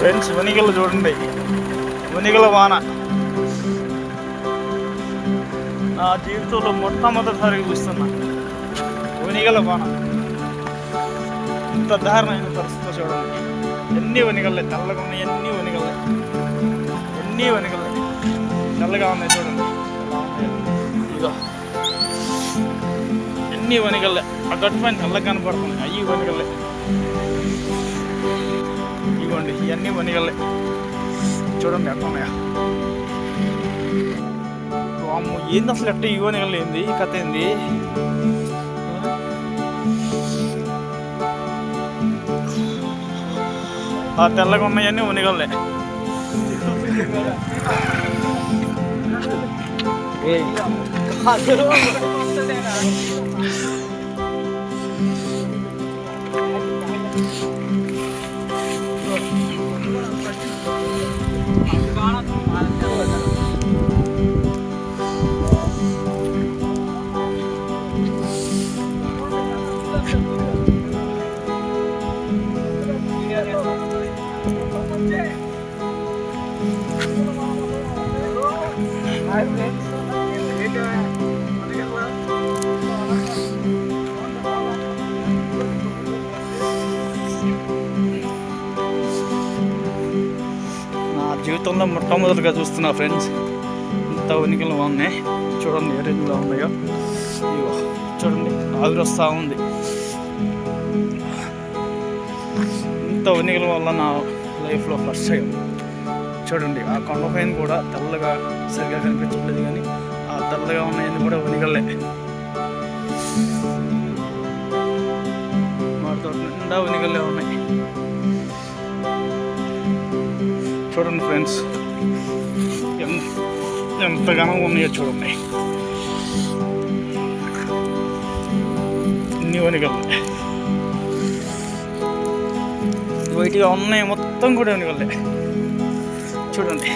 Friends వనిగలు చూడండి, వనిగల వాన. నా జీవితంలో మొట్టమొదటిసారిగా చూస్తున్నా వనిగల వాన. ఇంత దారుణమైన పరిస్థితి చూడండి. ఎన్ని వనిగలే, తెల్లగా ఉన్నాయి, ఎన్ని వనిగలే, ఎన్ని వనిగలే తెల్లగా ఉన్నాయి చూడండి. ఇదో ఎన్ని వనిగలే, ఆ గట్టు పైన తెల్లగా కనపడుతున్నాయి, అవి వనిగలే. ఇవ్వండి, ఇవన్నీ వనిగలే చూడండి ఎట్లా ఉన్నాయా. అమ్మ ఏంది అసలు, ఎట్ట ఈ వనిగలు ఏంది, ఈ కథ ఏంది? ఆ తెల్లగా ఉన్నాయన్నీ వనిగలే. నా జీవితంలో మొట్టమొదటిగా చూస్తున్నా ఫ్రెండ్స్, ఇంత వనికలు ఉన్నాయి చూడండి, ఏ రేంజ్లో ఉన్నాయో. ఇగో చూడండి, ఆవిరి వస్తూ ఉంది. ఇంత వనికల వల్ల నా లైఫ్లో ఫస్ట్ టైం చూడండి. ఆ కొండపైన కూడా తెల్లగా సరిగా కనిపించట్లేదు, కానీ ఆ తెల్లగా ఉన్నాయని కూడా వనిగలే. వాటితో నిండా వనిగలే ఉన్నాయి చూడండి ఫ్రెండ్స్. ఎంత ఘనంగా ఉన్నాయో చూడండి, ఇన్ని వనిగలే. వైట్గా ఉన్నాయి మొత్తం కూడా వనిగలే చూడండి.